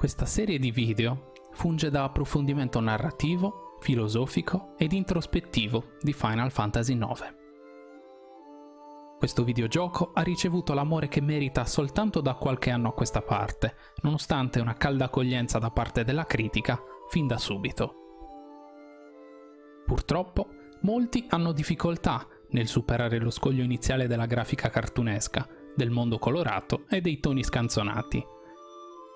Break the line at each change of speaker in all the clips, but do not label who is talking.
Questa serie di video funge da approfondimento narrativo, filosofico ed introspettivo di Final Fantasy IX. Questo videogioco ha ricevuto l'amore che merita soltanto da qualche anno a questa parte, nonostante una calda accoglienza da parte della critica fin da subito. Purtroppo, molti hanno difficoltà nel superare lo scoglio iniziale della grafica cartunesca, del mondo colorato e dei toni scanzonati.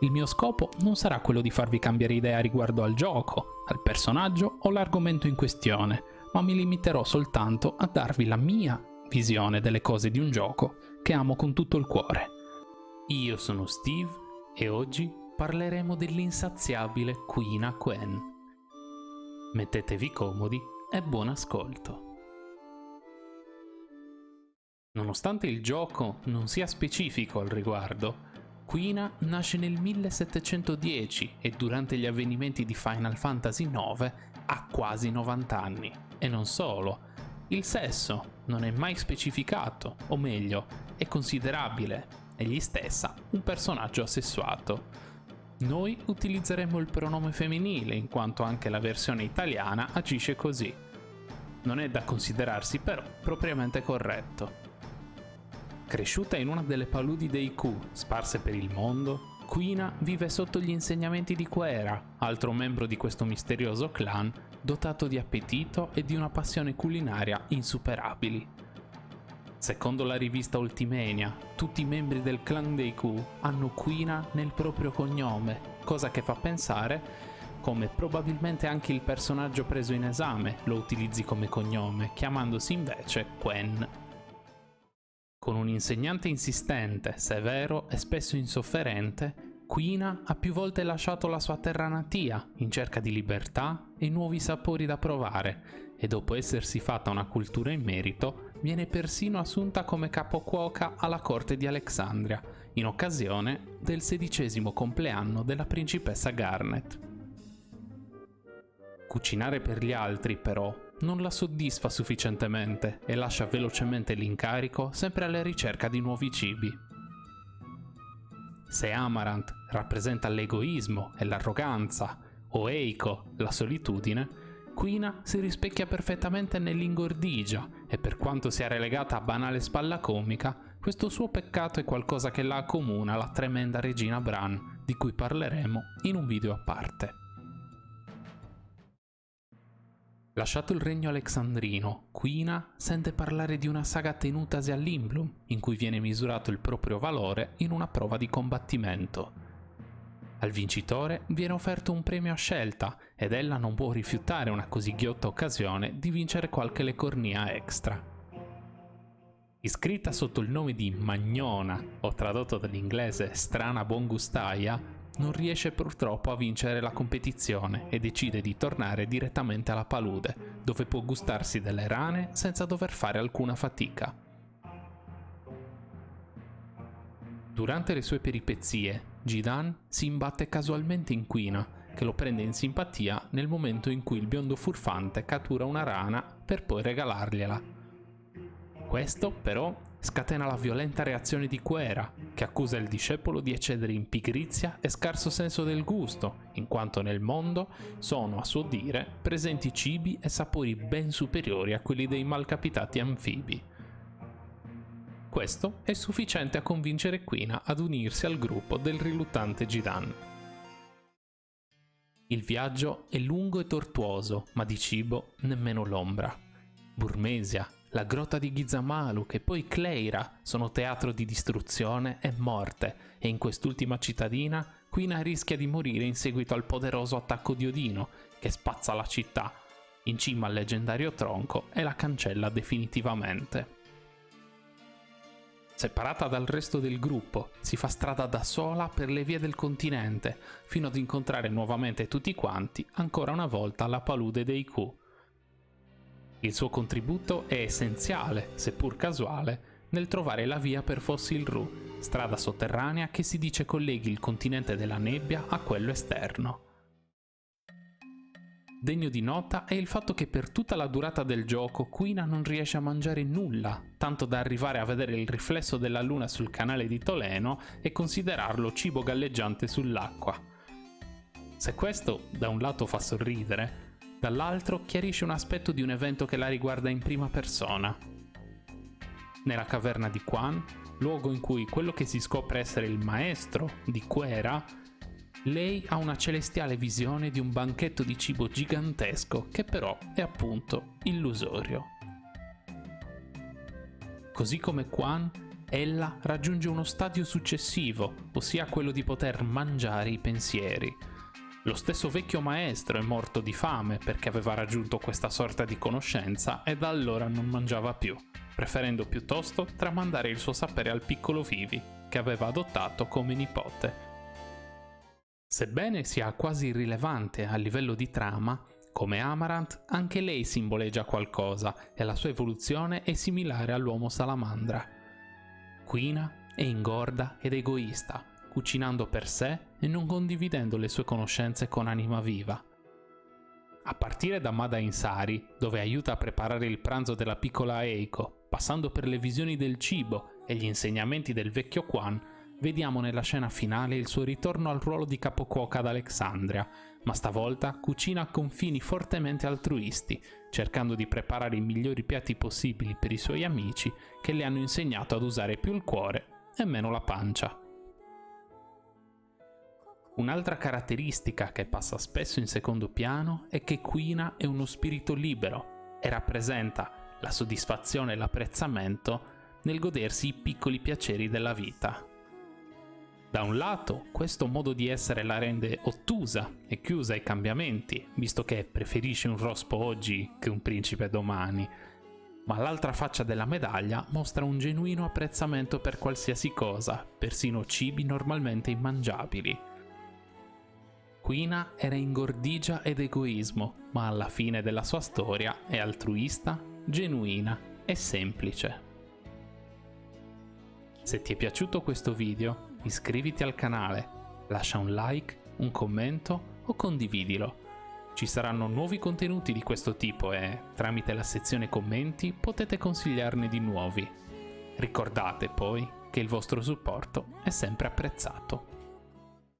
Il mio scopo non sarà quello di farvi cambiare idea riguardo al gioco, al personaggio o l'argomento in questione, ma mi limiterò soltanto a darvi la mia visione delle cose di un gioco che amo con tutto il cuore. Io sono Steve e oggi parleremo dell'insaziabile Quina Quen. Mettetevi comodi e buon ascolto. Nonostante il gioco non sia specifico al riguardo, Quina nasce nel 1710 e durante gli avvenimenti di Final Fantasy IX ha quasi 90 anni. E non solo, il sesso non è mai specificato, o meglio, è considerabile, egli stessa un personaggio asessuato. Noi utilizzeremo il pronome femminile in quanto anche la versione italiana agisce così. Non è da considerarsi però propriamente corretto. Cresciuta in una delle paludi dei Q sparse per il mondo, Quina vive sotto gli insegnamenti di Quera, altro membro di questo misterioso clan dotato di appetito e di una passione culinaria insuperabili. Secondo la rivista Ultimania, tutti i membri del clan dei Q hanno Quina nel proprio cognome, cosa che fa pensare come probabilmente anche il personaggio preso in esame lo utilizzi come cognome, chiamandosi invece Quen. Con un insegnante insistente, severo e spesso insofferente, Quina ha più volte lasciato la sua terra natia in cerca di libertà e nuovi sapori da provare, e dopo essersi fatta una cultura in merito, viene persino assunta come capocuoca alla corte di Alexandria, in occasione del 16° compleanno della principessa Garnet. Cucinare per gli altri, però, non la soddisfa sufficientemente e lascia velocemente l'incarico sempre alla ricerca di nuovi cibi. Se Amaranth rappresenta l'egoismo e l'arroganza, o Eiko la solitudine, Quina si rispecchia perfettamente nell'ingordigia e per quanto sia relegata a banale spalla comica, questo suo peccato è qualcosa che la accomuna alla tremenda regina Bran, di cui parleremo in un video a parte. Lasciato il regno alexandrino, Quina sente parlare di una saga tenutasi all'Imblum, in cui viene misurato il proprio valore in una prova di combattimento. Al vincitore viene offerto un premio a scelta, ed ella non può rifiutare una così ghiotta occasione di vincere qualche lecornia extra. Iscritta sotto il nome di Magnona, o tradotto dall'inglese strana buongustaia, non riesce purtroppo a vincere la competizione e decide di tornare direttamente alla palude, dove può gustarsi delle rane senza dover fare alcuna fatica. Durante le sue peripezie, Jidan si imbatte casualmente in Quina, che lo prende in simpatia nel momento in cui il biondo furfante cattura una rana per poi regalargliela. Questo, però, scatena la violenta reazione di Quera, che accusa il discepolo di eccedere in pigrizia e scarso senso del gusto, in quanto nel mondo sono, a suo dire, presenti cibi e sapori ben superiori a quelli dei malcapitati anfibi. Questo è sufficiente a convincere Quina ad unirsi al gruppo del riluttante Jidan. Il viaggio è lungo e tortuoso, ma di cibo nemmeno l'ombra. Burmesia, la grotta di Gizamalu e poi Cleira sono teatro di distruzione e morte, e in quest'ultima cittadina Quina rischia di morire in seguito al poderoso attacco di Odino, che spazza la città in cima al leggendario tronco e la cancella definitivamente. Separata dal resto del gruppo, si fa strada da sola per le vie del continente, fino ad incontrare nuovamente tutti quanti, ancora una volta alla palude dei Q. Il suo contributo è essenziale, seppur casuale, nel trovare la via per Fossil Ru, strada sotterranea che si dice colleghi il continente della nebbia a quello esterno. Degno di nota è il fatto che per tutta la durata del gioco Quina non riesce a mangiare nulla, tanto da arrivare a vedere il riflesso della luna sul canale di Toleno e considerarlo cibo galleggiante sull'acqua. Se questo da un lato fa sorridere, dall'altro chiarisce un aspetto di un evento che la riguarda in prima persona. Nella caverna di Quan, luogo in cui quello che si scopre essere il maestro di Quera, lei ha una celestiale visione di un banchetto di cibo gigantesco che però è appunto illusorio. Così come Quan, ella raggiunge uno stadio successivo, ossia quello di poter mangiare i pensieri. Lo stesso vecchio maestro è morto di fame perché aveva raggiunto questa sorta di conoscenza e da allora non mangiava più, preferendo piuttosto tramandare il suo sapere al piccolo Vivi, che aveva adottato come nipote. Sebbene sia quasi irrilevante a livello di trama, come Amarant anche lei simboleggia qualcosa e la sua evoluzione è similare all'uomo salamandra. Quina è ingorda ed egoista, cucinando per sé e non condividendo le sue conoscenze con Anima Viva. A partire da Mada Insari, dove aiuta a preparare il pranzo della piccola Eiko, passando per le visioni del cibo e gli insegnamenti del vecchio Quan, vediamo nella scena finale il suo ritorno al ruolo di capocuoca ad Alexandria, ma stavolta cucina con fini fortemente altruisti, cercando di preparare i migliori piatti possibili per i suoi amici che le hanno insegnato ad usare più il cuore e meno la pancia. Un'altra caratteristica che passa spesso in secondo piano è che Quina è uno spirito libero e rappresenta la soddisfazione e l'apprezzamento nel godersi i piccoli piaceri della vita. Da un lato, questo modo di essere la rende ottusa e chiusa ai cambiamenti, visto che preferisce un rospo oggi che un principe domani, ma l'altra faccia della medaglia mostra un genuino apprezzamento per qualsiasi cosa, persino cibi normalmente immangiabili. Quina era ingordigia ed egoismo, ma alla fine della sua storia è altruista, genuina e semplice. Se ti è piaciuto questo video, iscriviti al canale, lascia un like, un commento o condividilo. Ci saranno nuovi contenuti di questo tipo e, tramite la sezione commenti, potete consigliarne di nuovi. Ricordate poi che il vostro supporto è sempre apprezzato.